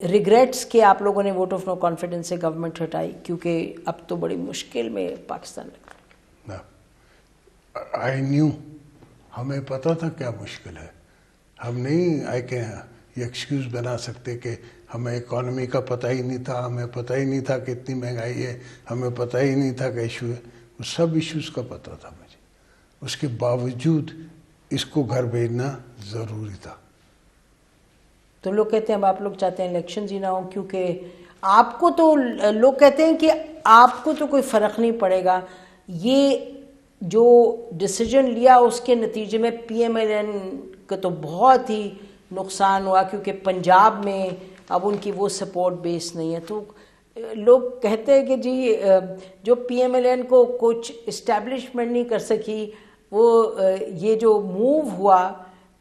Regrets کہ آپ لوگوں نے ووٹ آف نو کانفیڈنس سے گورنمنٹ ہٹائی، کیونکہ اب تو بڑی مشکل میں پاکستان لگ رہا ہے؟ آئی نیو، ہمیں پتہ تھا کیا مشکل ہے. ہم نہیں یہ ایکسکیوز بنا سکتے کہ ہمیں اکانومی کا پتہ ہی نہیں تھا، ہمیں پتہ ہی نہیں تھا کہ اتنی مہنگائی ہے، ہمیں پتہ ہی نہیں تھا کہ ایشو ہے. وہ سب ایشوز کا پتہ تھا مجھے، اس کے باوجود اس کو گھر بھیجنا ضروری تھا. تو لوگ کہتے ہیں اب آپ لوگ چاہتے ہیں الیکشنز ہی نہ ہوں، کیونکہ آپ کو تو لوگ کہتے ہیں کہ آپ کو تو کوئی فرق نہیں پڑے گا. یہ جو ڈیسیجن لیا اس کے نتیجے میں پی ایم ایل این کا تو بہت ہی نقصان ہوا، کیونکہ پنجاب میں اب ان کی وہ سپورٹ بیس نہیں ہے. تو لوگ کہتے ہیں کہ جی جو پی ایم ایل این کو کچھ اسٹیبلشمنٹ نہیں کر سکی، وہ یہ جو موو ہوا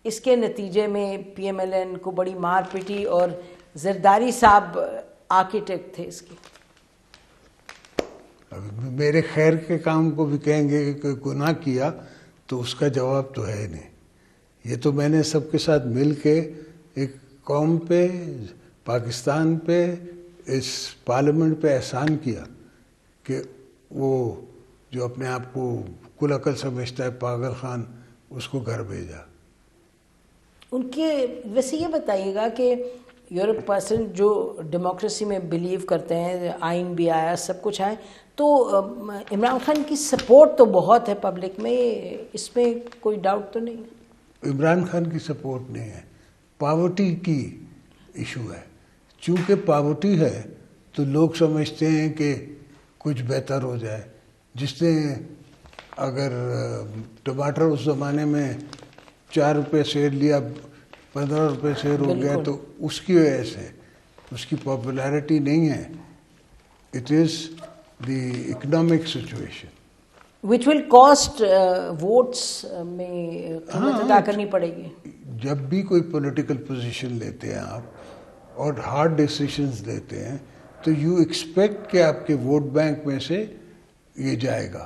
اس کے نتیجے میں پی ایم ایل این کو بڑی مار پیٹی، اور زرداری صاحب آرکیٹیکٹ تھے اس کے. میرے خیر کے کام کو بھی کہیں گے کہ گناہ کیا تو اس کا جواب تو ہے نہیں. یہ تو میں نے سب کے ساتھ مل کے ایک قوم پہ، پاکستان پہ، اس پارلیمنٹ پہ احسان کیا کہ وہ جو اپنے آپ کو کل عقل سمجھتا ہے پاگل خان، اس کو گھر بھیجا. ان کے ویسے یہ بتائیے گا کہ یورپ پرسن جو ڈیموکریسی میں بلیو کرتے ہیں، آئین بھی آیا، سب کچھ آیا، تو عمران خان کی سپورٹ تو بہت ہے پبلک میں، اس میں کوئی ڈاؤٹ تو نہیں ہے؟ عمران خان کی سپورٹ نہیں ہے، پاورٹی کی ایشو ہے. چونکہ پاورٹی ہے تو لوگ سمجھتے ہیں کہ کچھ بہتر ہو جائے. جس نے اگر ٹماٹر اس زمانے میں 4 روپے سیر لیا، 15 روپے سیر ہو گیا، تو اس کی وجہ سے اس کی پاپولیرٹی نہیں ہے. It is the economic situation which will cost votes میں قیمت ادا کرنی پڑے گی. جب بھی کوئی پولیٹیکل پوزیشن لیتے ہیں آپ اور ہارڈ ڈیسیشنز لیتے ہیں تو یو ایکسپیکٹ کہ آپ کے ووٹ بینک میں سے یہ جائے گا.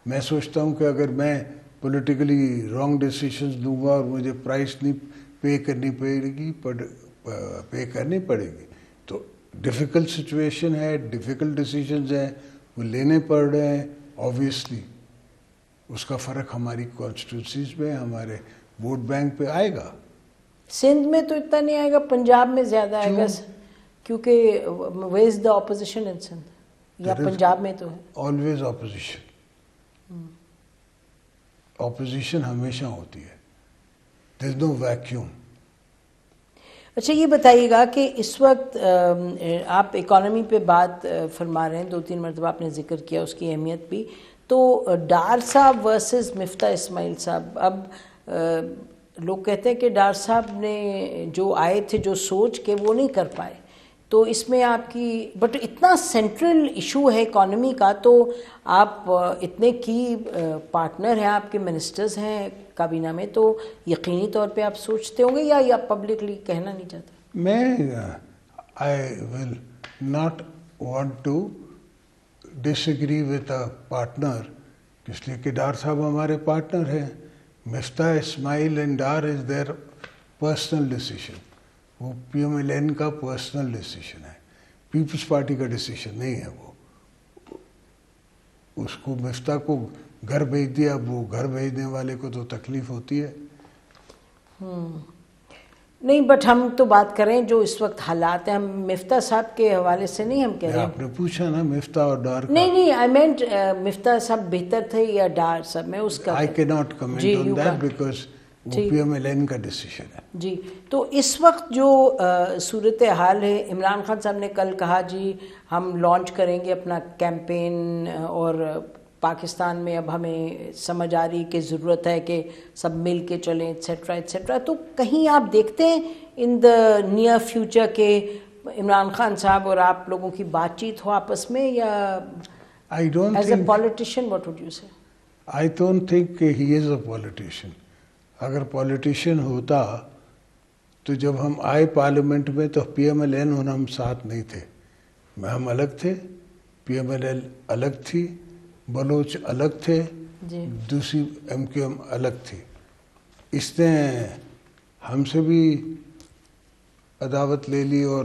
میں سوچتا ہوں کہ اگر میں پولیٹیکلی رانگ ڈیسیشنز لوں گا اور مجھے پرائس نہیں پے کرنی پڑے گی تو ڈیفیکلٹ سچویشن ہے، ڈیفیکلٹ ڈیسیجنز ہیں، وہ لینے پڑ رہے ہیں. آبویسلی اس کا فرق ہماری کانسٹیٹیوسیز میں، ہمارے ووٹ بینک پہ آئے گا. سندھ میں تو اتنا نہیں آئے گا، پنجاب میں زیادہ آئے گا، کیونکہ ویئر از دا اپوزیشن ان سندھ، یا پنجاب میں تو ہے آلویز اپوزیشن. اپوزیشن ہمیشہ ہوتی ہے، دیر از نو ویکیوم. اچھا یہ بتائیے گا کہ اس وقت آپ اکانومی پہ بات فرما رہے ہیں، 2-3 مرتبہ آپ نے ذکر کیا اس کی اہمیت بھی. تو ڈار صاحب ورسز مفتاح اسماعیل صاحب، اب لوگ کہتے ہیں کہ ڈار صاحب نے جو آئے تھے جو سوچ کے وہ نہیں کر پائے، تو اس میں آپ کی بٹ اتنا سینٹرل ایشو ہے اکانومی کا، تو آپ اتنے کی پارٹنر ہیں، آپ کے منسٹرز ہیں کابینہ میں، تو یقینی طور پہ آپ سوچتے ہوں گے یا پبلکلی کہنا نہیں چاہتے؟ میں I will not want to disagree with a partner, اس لیے کہ ڈار صاحب ہمارے پارٹنر ہیں. Miftah Ismail and Dar is their personal decision. وہ پی ایم ایل این کا پرسنل ڈیسیشن ہے، پیپلز پارٹی کا ڈیسیشن نہیں ہے. وہ اس کو مفتاح کو گھر بھیج دیا، اب وہ گھر بھیجنے والے کو تو تکلیف ہوتی ہے. نہیں، بٹ ہم تو بات کریں جو اس وقت حالات ہیں، ہم مفتاح صاحب کے حوالے سے نہیں ہم کہہ رہے ہیں. آپ نے پوچھا نا مفتاح اور ڈار کا. نہیں آئی مینٹ مفتاح صاحب بہتر تھے یا ڈار صاحب، میں اس کا آئی کی not comment on that because وہ پی ایم ایل این کا ڈیسیشن ہے. جی، تو اس وقت جو صورتحال ہے، عمران خان صاحب نے کل کہا جی ہم لانچ کریں گے اپنا کیمپین، اور پاکستان میں اب ہمیں سمجھ آ رہی کہ ضرورت ہے کہ سب مل کے چلیں ایٹسیٹرا ایٹسیٹرا. تو کہیں آپ دیکھتے ہیں ان دا نیئر فیوچر کہ عمران خان صاحب اور آپ لوگوں کی بات چیت ہو آپس میں، یا as a politician what would you say? I don't think کہ ہی از اے پولیٹیشین. اگر پولیٹیشین ہوتا تو جب ہم آئے پارلیمنٹ میں تو پی ایم ایل این اور ہم ساتھ نہیں تھے. ہم الگ تھے، پی ایم ایل این الگ تھی، بلوچ الگ تھے، دوسری ایم کیو ایم الگ تھی. اس نے ہم سے بھی عداوت لے لی اور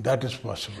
That is possible.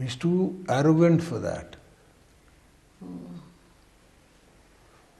He's too arrogant for that.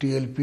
TLP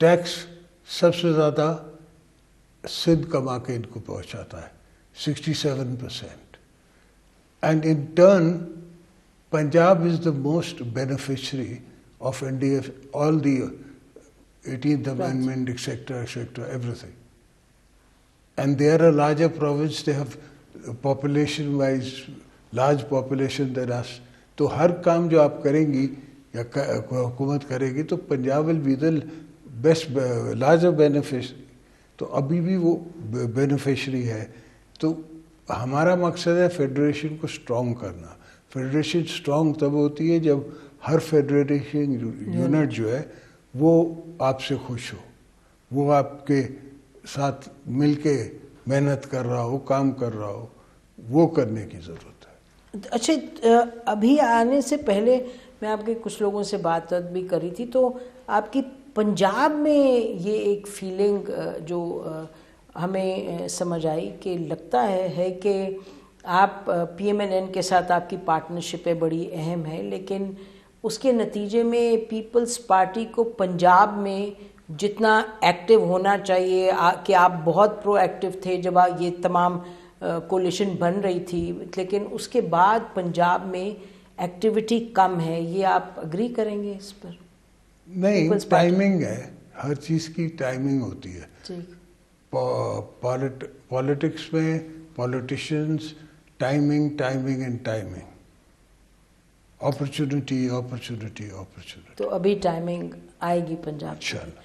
tax سب سے زیادہ سندھ کما کے ان کو پہنچاتا ہے 67%. And in turn Punjab is the most beneficiary of India, all the 18th Amendment, etc., everything. And they are a larger province, they have population-wise large population than us. تو ہر کام جو آپ کریں گی یا حکومت کرے گی تو Punjab will be the best, larger beneficiary. تو ابھی بھی وہ بینیفیشری ہے. تو ہمارا مقصد ہے فیڈریشن کو اسٹرانگ کرنا. فیڈریشن اسٹرانگ تب ہوتی ہے جب ہر فیڈریشن یونٹ جو ہے وہ آپ سے خوش ہو, وہ آپ کے ساتھ مل کے محنت کر رہا ہو, کام کر رہا ہو. وہ کرنے کی ضرورت ہے. اچھا, ابھی آنے سے پہلے میں آپ کے کچھ لوگوں سے بات بھی کری تھی, تو آپ کی پنجاب میں یہ ایک فیلنگ جو ہمیں سمجھ آئی کہ لگتا ہے کہ آپ PMLN کے ساتھ آپ کی پارٹنرشپ بڑی اہم ہے, لیکن اس کے نتیجے میں پیپلز پارٹی کو پنجاب میں جتنا ایکٹیو ہونا چاہیے, کہ آپ بہت پرو ایکٹیو تھے جب یہ تمام کولیشن بن رہی تھی, لیکن اس کے بعد پنجاب میں ایکٹیویٹی کم ہے, یہ آپ اگری کریں گے اس پر؟ نہیں, ٹائمنگ ہے, ہر چیز کی ٹائمنگ ہوتی ہے. جی, پالیٹکس میں politicians timing and timing, opportunity. تو ابھی ٹائمنگ آئے گی پنجاب. انشاءاللہ.